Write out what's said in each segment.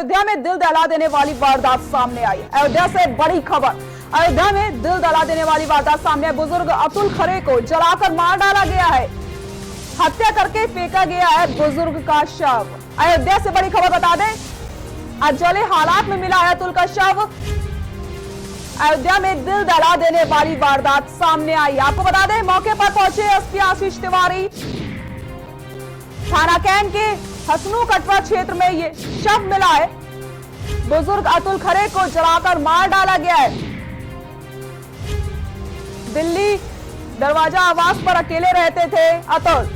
अयोध्या में दिल दहला देने वाली वारदात सामने आई। अयोध्या से बड़ी खबर। अयोध्या में दिल दहला देने वाली वारदात सामने आई। बुजुर्ग अतुल खरे को जलाकर मार डाला गया है, हत्या करके फेंका गया है बुजुर्ग का शव। अयोध्या से बड़ी खबर बता दें, अजले हालात में मिला है अतुल का शव। अयोध्या में दिल दहला देने वाली वारदात सामने आई। आपको बता दें, मौके पर पहुंचे एसपी आशीष तिवारी। थाना कैंट के हसनू कटवा क्षेत्र में ये शव मिला है। बुजुर्ग अतुल खरे को जलाकर मार डाला गया है। दिल्ली दरवाजा आवास पर अकेले रहते थे अतुल।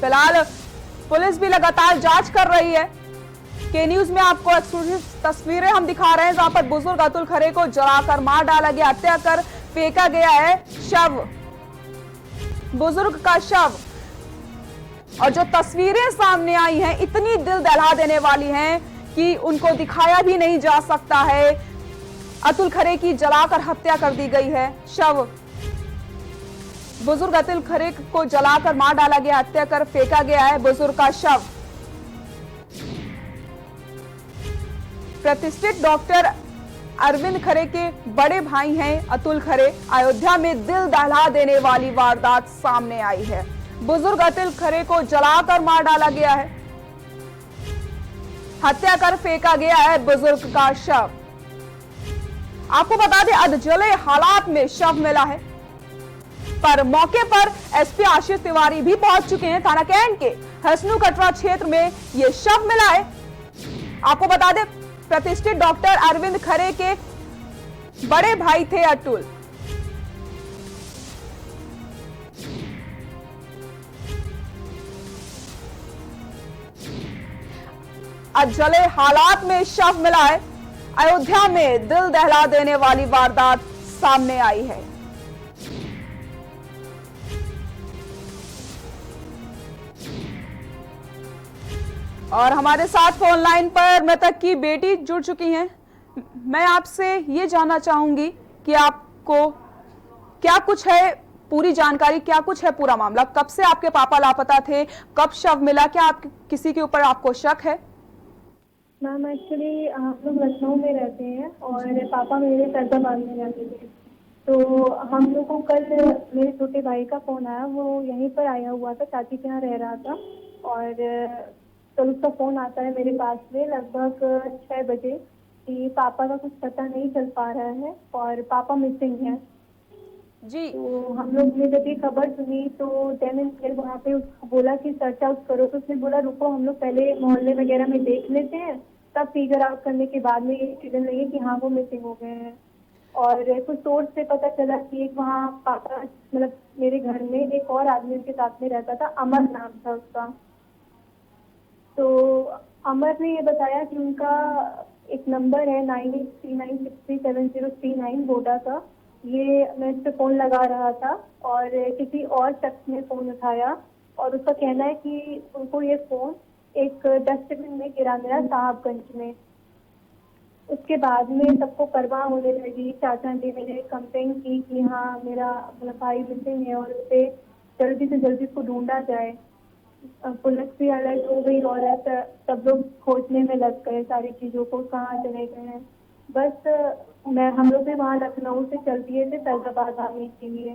फिलहाल पुलिस भी लगातार जांच कर रही है। के न्यूज में आपको एक्सक्लूसिव तस्वीरें हम दिखा रहे हैं, जहां पर बुजुर्ग अतुल खरे को जलाकर मार डाला गया, हत्या कर फेंका गया है शव, बुजुर्ग का शव। और जो तस्वीरें सामने आई हैं इतनी दिल दहला देने वाली हैं कि उनको दिखाया भी नहीं जा सकता है। अतुल खरे की जलाकर हत्या कर दी गई है, शव, बुजुर्ग अतुल खरे को जलाकर मार डाला गया, हत्या कर फेंका गया है बुजुर्ग का शव। प्रतिष्ठित डॉक्टर अरविंद खरे के बड़े भाई हैं अतुल खरे। अयोध्या में दिल दहला देने वाली वारदात सामने आई है। बुजुर्ग अतुल खरे को जलाकर मार डाला गया है, हत्या कर फेंका गया है बुजुर्ग का शव। आपको बता दें, अधजले हालात में शव मिला है, पर मौके पर एसपी आशीष तिवारी भी पहुंच चुके हैं। थाना कैंट के हसनू कटवा क्षेत्र में यह शव मिला है। आपको बता दें, प्रतिष्ठित डॉक्टर अरविंद खरे के बड़े भाई थे अतुल। अधजले हालात में शव मिला है। अयोध्या में दिल दहला देने वाली वारदात सामने आई है। और हमारे साथ फोन लाइन पर मृतक की बेटी जुड़ चुकी हैं। मैं आपसे ये जानना चाहूंगी कि आपको क्या कुछ है पूरी जानकारी, क्या कुछ है पूरा मामला, कब से आपके पापा लापता थे, कब शव मिला, क्या आप किसी के ऊपर आपको शक है? मैम एक्चुअली हम लोग लखनऊ में रहते हैं और पापा मेरे फैजाबाद में रहते थे। तो हम लोग को कल मेरे छोटे भाई का फोन आया, वो यहीं पर आया हुआ था, चाची के यहाँ रह रहा था। और तो उसका फोन आता है मेरे पास में लगभग 6 बजे कि पापा का कुछ पता नहीं चल पा रहा है और पापा मिसिंग है जी। तो हम लोग ने जब ये खबर सुनी तो देन फिर वहाँ पे उसको बोला कि सर्च आउट करो, तो उसने बोला रुको हम लोग पहले मोहल्ले वगैरह में देख लेते हैं, तब फिगर आउट करने के बाद में ये फिगर लगी कि हाँ वो मिसिंग हो गए हैं। और कुछ सोर्स से पता चला कि एक वहाँ पापा मतलब मेरे घर में एक और आदमी के साथ में रहता था, अमर नाम था उसका। तो अमर ने ये बताया कि उनका एक नंबर है 9839637039 वोडा का। ये मैं इस पे फोन लगा रहा था और किसी और शख्स ने फोन उठाया और उसका कहना है कि उनको ये फोन एक डस्टबिन में गिरा मिला साहबगंज में। उसके बाद में सबको परवाह होने लगी। चाचा जी ने कंप्लेन की कि हाँ मेरा मतलब भाई मिसिंग है और उसे जल्दी से जल्दी उसको ढूंढा जाए। पुलिस भी अलर्ट हो गई और सब लोग खोजने में लग गए सारी चीजों को, कहाँ चले गए हैं। बस हम लोग भी वहाँ लखनऊ से चल दिए थे फैजाबाद आने के लिए।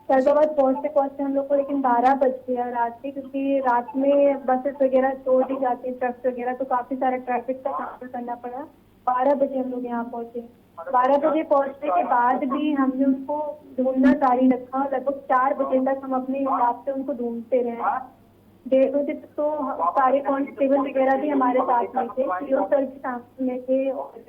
फैजाबाद पहुँचते पहुँचते हम लोग को लेकिन 12 बज गया रात के, क्योंकि रात में बसेस वगैरह छोड़ दी जाती है, ट्रक्स वगैरह, तो काफी सारा ट्रैफिक का सामना करना पड़ा। 12 बजे हम लोग यहाँ पहुँचे। 12 बजे पहुँचने के बाद भी हमने उनको ढूंढना जारी रखा। लगभग 4 बजे तक हम अपने हिसाब से उनको ढूंढते रहे। 1:30 बजे तक तो सारे कांस्टेबल वगैरह भी हमारे साथ में थे, सीओ सर भी साथ में थे और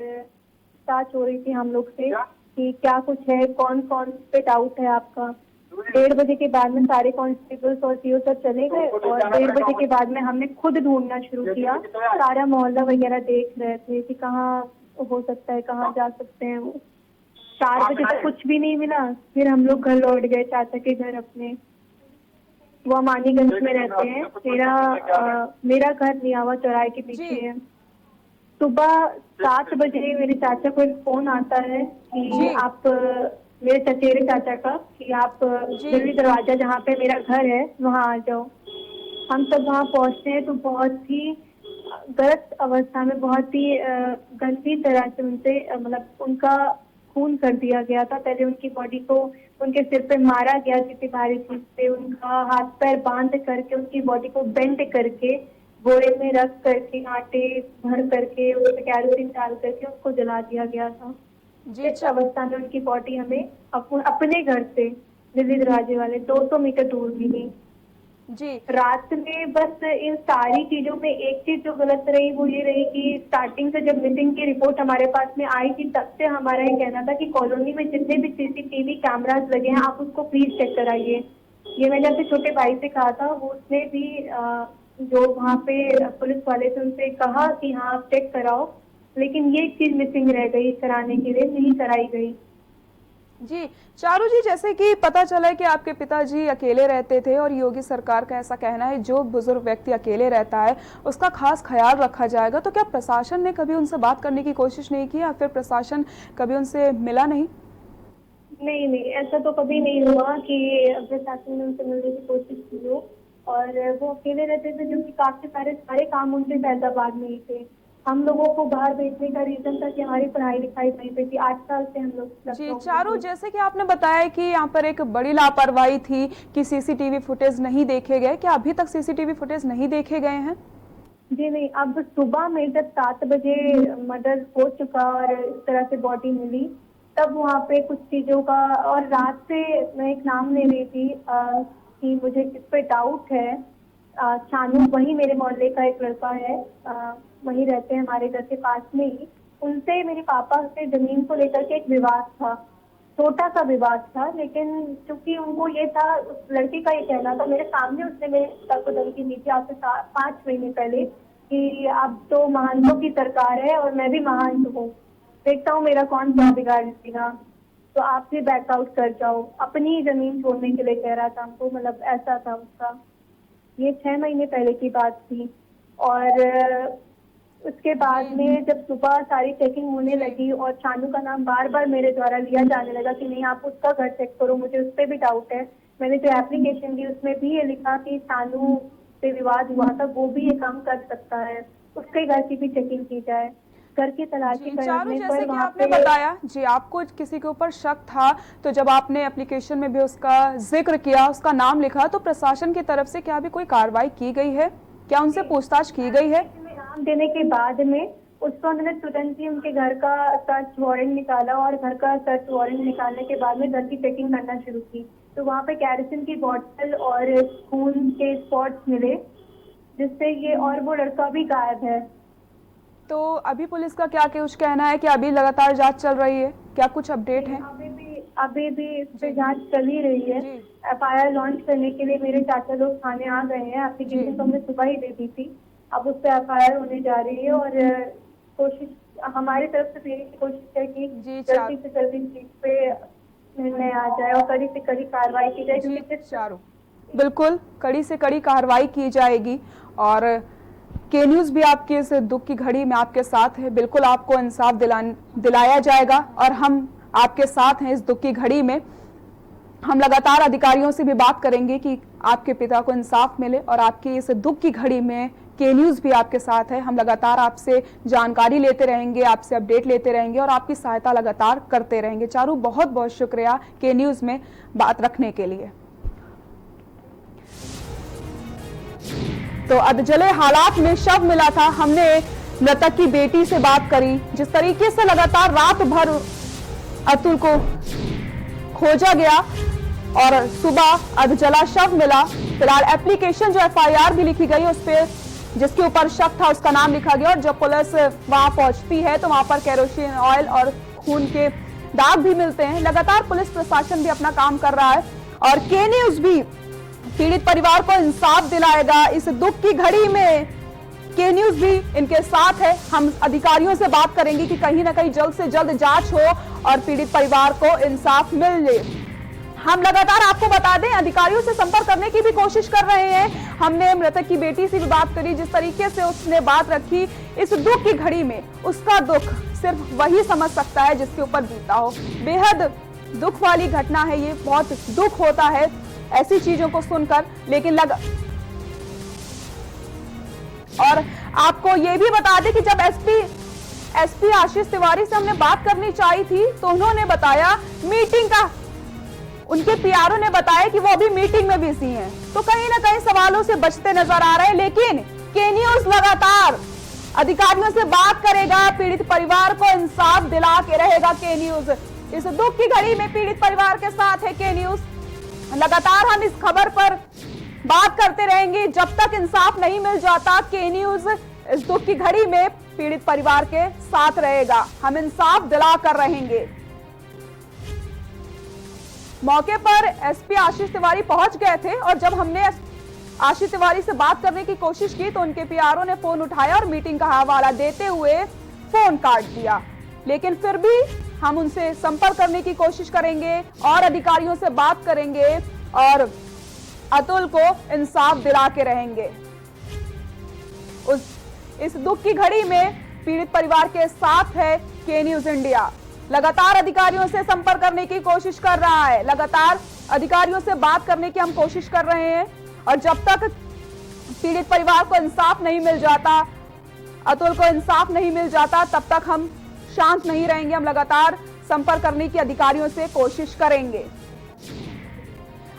जांच हो रही थी हम लोग से कि क्या कुछ है, कौन कौन पे डाउट है आपका। 1:30 बजे के बाद में सारे कांस्टेबल्स और सीओ सर चले गए और 1:30 बजे के बाद में हमने खुद ढूंढना शुरू किया। सारा मोहल्ला वगैरह देख रहे थे कि कहाँ हो सकता है, कहाँ जा सकते हैं वो। 4 बजे तक कुछ भी नहीं मिला। फिर हम लोग घर लौट गए चाचा के घर अपने, वो मानीगंज में रहते हैं। मेरा घर नियावा चौराहे के पीछे है। सुबह 7 बजे मेरे चाचा को एक फोन आता है कि आप मेरे चचेरे चाचा का कि आप दिल्ली दरवाजा जहाँ पे मेरा घर है वहाँ आ जाओ। हम सब वहाँ पहुँचते हैं तो बहुत ही गलत अवस्था में, बहुत ही गंदी तरह से उनसे मतलब उनका खून कर दिया गया था। पहले उनकी बॉडी को उनके सिर पे मारा गया किसी भारी चीज से, उनका हाथ पैर बांध करके उनकी बॉडी को बेंड करके बोरे में रख करके आटे भर करके उसमें कैरोसिन डाल करके उसको जला दिया गया था। जी इस अवस्था में उनकी बॉडी हमें अपने घर से दिल्ली दरवाजे वाले 200 मीटर दूर मिली। जी रात में बस इन सारी चीजों में एक चीज जो गलत रही वो ये रही कि स्टार्टिंग से जब मिसिंग की रिपोर्ट हमारे पास में आई थी तब से हमारा ये कहना था कि कॉलोनी में जितने भी सीसीटीवी कैमरास लगे हैं आप उसको प्लीज चेक कराइए। ये मैंने अपने छोटे भाई से कहा था, वो उसने भी जो वहाँ पे पुलिस वाले थे उनसे कहा कि हाँ आप चेक कराओ, लेकिन ये चीज मिसिंग रह गई कराने के लिए, नहीं कराई गई। जी चारू जी, जैसे कि पता चला है कि आपके पिताजी अकेले रहते थे और योगी सरकार का ऐसा कहना है जो बुजुर्ग व्यक्ति अकेले रहता है उसका खास ख्याल रखा जाएगा, तो क्या प्रशासन ने कभी उनसे बात करने की कोशिश नहीं की या फिर प्रशासन कभी उनसे मिला नहीं? नहीं नहीं, ऐसा तो कभी नहीं हुआ कि प्रशासन ने उनसे मिलने की कोशिश की हो। और वो अकेले रहते थे क्योंकि काफी सारे काम उनके फैजाबाद में ही थे। हम लोगों को बाहर भेजने का रीजन था कि हमारी पढ़ाई लिखाई वहीं पे थी। 8 साल से हम लोग। जी चारू, जैसे कि आपने बताया कि यहाँ पर एक बड़ी लापरवाही थी कि सीसीटीवी फुटेज नहीं देखे गए, क्या अभी तक सीसीटीवी फुटेज नहीं देखे गए हैं? जी नहीं, अब सुबह में जब 7 बजे मर्डर हो चुका और इस तरह से बॉडी मिली तब वहाँ पे कुछ चीजों का, और रात से मैं एक नाम ले रही थी कि मुझे किस पे डाउट है। शानू, वही मेरे मोहल्ले का एक लड़का है, वही रहते हैं हमारे घर के पास में ही। उनसे मेरे पापा से जमीन को लेकर के एक विवाद था, छोटा सा विवाद था, लेकिन क्योंकि उनको ये था, उस लड़के का ये कहना था, मेरे सामने उसने मेरे पिता को धमकी दी थी आज से 5 महीने पहले कि अब तो महंतों की सरकार है और मैं भी महंत हूँ, देखता हूँ मेरा कौन क्या बिगाड़ देगा, तो आप भी बैकआउट कर जाओ। अपनी जमीन छोड़ने के लिए कह रहा था हमको, मतलब ऐसा था उसका। ये 6 महीने पहले की बात थी। और उसके बाद में जब सुबह सारी चेकिंग होने लगी और शानू का नाम बार बार मेरे द्वारा लिया जाने लगा कि नहीं आप उसका घर चेक करो, मुझे उस पर भी डाउट है। मैंने जो एप्लीकेशन दी उसमें भी ये लिखा कि शानू से विवाद हुआ था, वो भी ये काम कर सकता है, उसके घर की भी चेकिंग की जाए। घर की तलाशी करने पर वहाँ आपने बताया जी आपको किसी के ऊपर शक था, तो जब आपने एप्लीकेशन में भी उसका जिक्र किया, उसका नाम लिखा, तो प्रशासन की तरफ से क्या भी कोई कार्रवाई की गई है? क्या उनसे पूछताछ की गई है? नाम देने के बाद में उसको हमने तुरंत ही उनके घर का सर्च वारंट निकाला और घर का सर्च वारंट निकालने के बाद में घर की चेकिंग करना शुरू की, तो वहाँ पे कैरोसिन की बोतल और खून के स्पॉट्स मिले, जिससे ये, और वो लड़का भी गायब है। तो अभी पुलिस का क्या कुछ कहना है कि अभी लगातार जांच चल रही है, क्या कुछ अपडेट है? अभी भी इस पे जांच चल ही रही है। FIR लॉन्च करने के लिए मेरे चाचा लोग थाने आ गए हैं, एप्लीकेशन तो हमने सुबह ही दे दी थी, अब उस पर FIR होने जा रही है। और कोशिश हमारी तरफ से मेरी कोशिश है कि जल्दी से जल्दी चीज पे निर्णय आ जाए और कड़ी से कड़ी कार्रवाई की जाए। बिल्कुल कड़ी से कड़ी कार्रवाई की जाएगी और के न्यूज भी आपके इस दुख की घड़ी में आपके साथ है। बिल्कुल आपको इंसाफ दिलाया जाएगा और हम आपके साथ हैं इस दुख की घड़ी में। हम लगातार अधिकारियों से भी बात करेंगे कि आपके पिता को इंसाफ मिले और आपकी इस दुख की घड़ी में के न्यूज भी आपके साथ है। हम लगातार आपसे जानकारी लेते रहेंगे, आपसे अपडेट लेते रहेंगे और आपकी सहायता लगातार करते रहेंगे। चारू, बहुत बहुत शुक्रिया के न्यूज में बात रखने के लिए। तो अधजले हालात में शव मिला था, हमने मृतक की बेटी से बात करी। जिस तरीके से लगातार रात भर अतुल को खोजा गया और सुबह अधजला शव मिला। फिलहाल एप्लीकेशन जो FIR भी लिखी गई उस पर जिसके ऊपर शक था उसका नाम लिखा गया और जब पुलिस वहां पहुंचती है तो वहां पर केरोसिन ऑयल और खून के दाग भी मिलते हैं। लगातार पुलिस प्रशासन भी अपना काम कर रहा है और के न्यूज भी पीड़ित परिवार को इंसाफ दिलाएगा इस दुख की घड़ी में। के न्यूज भी इनके साथ है। हम अधिकारियों से बात करेंगे कि कहीं ना कहीं जल्द से जल्द जांच हो और पीड़ित परिवार को इंसाफ मिले। हम लगातार आपको बता दें अधिकारियों से संपर्क करने की भी कोशिश कर रहे हैं। हमने मृतक की बेटी से भी बात करी, जिस तरीके से उसने बात रखी इस दुख की घड़ी में, उसका दुख सिर्फ वही समझ सकता है जिसके ऊपर बीता हो। बेहद दुख वाली घटना है ये, बहुत दुख होता है ऐसी चीजों को सुनकर, लेकिन और आपको ये भी बता दें कि जब एसपी आशीष तिवारी से हमने बात करनी चाहिए थी तो उन्होंने बताया मीटिंग का, उनके पीआरओ ने बताया कि वो अभी मीटिंग में बिजी हैं। तो कहीं ना कहीं सवालों से बचते नजर आ रहे हैं, लेकिन के न्यूज लगातार अधिकारियों से बात करेगा, पीड़ित परिवार को इंसाफ दिला के रहेगा के न्यूज। इस दुख की घड़ी में पीड़ित परिवार के साथ है के न्यूज। लगातार हम इस खबर पर बात करते रहेंगे जब तक इंसाफ नहीं मिल जाता। के न्यूज इस दुख की घड़ी में पीड़ित परिवार के साथ रहेगा, हम इंसाफ दिला कर रहेंगे। मौके पर एसपी आशीष तिवारी पहुंच गए थे और जब हमने आशीष तिवारी से बात करने की कोशिश की तो उनके पीआरओ ने फोन उठाया और मीटिंग का हवाला देते हुए फोन काट दिया। लेकिन फिर भी हम उनसे संपर्क करने की कोशिश करेंगे और अधिकारियों से बात करेंगे और अतुल को इंसाफ दिला के रहेंगे। इस दुख की घड़ी में पीड़ित परिवार के साथ है के न्यूज इंडिया। लगातार अधिकारियों से संपर्क करने की कोशिश कर रहा है, लगातार अधिकारियों से बात करने की हम कोशिश कर रहे हैं और जब तक पीड़ित परिवार को इंसाफ नहीं मिल जाता, अतुल को इंसाफ नहीं मिल जाता, तब तक हम शांत नहीं रहेंगे। हम लगातार संपर्क करने की अधिकारियों से कोशिश करेंगे।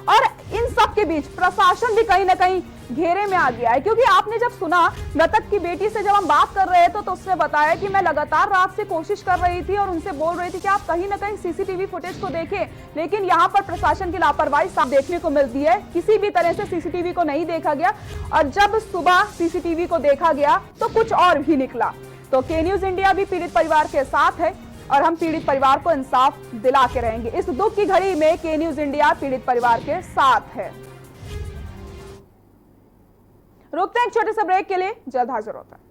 और इन सब के बीच प्रशासन भी कहीं ना कहीं घेरे में आ गया है, क्योंकि आपने जब सुना मृतक की बेटी से जब हम बात कर रहे थे तो उसने बताया कि मैं लगातार रात से कोशिश कर रही थी और उनसे बोल रही थी कि आप कहीं ना कहीं सीसीटीवी फुटेज को देखें, लेकिन यहाँ पर प्रशासन की लापरवाही साफ देखने को मिलती है। किसी भी तरह से सीसीटीवी को नहीं देखा गया और जब सुबह सीसीटीवी को देखा गया तो कुछ और भी निकला। तो के न्यूज इंडिया भी पीड़ित परिवार के साथ है और हम पीड़ित परिवार को इंसाफ दिला के रहेंगे। इस दुख की घड़ी में के न्यूज इंडिया पीड़ित परिवार के साथ है। रुकते हैं एक छोटे से ब्रेक के लिए, जल्द हाजिर होता है।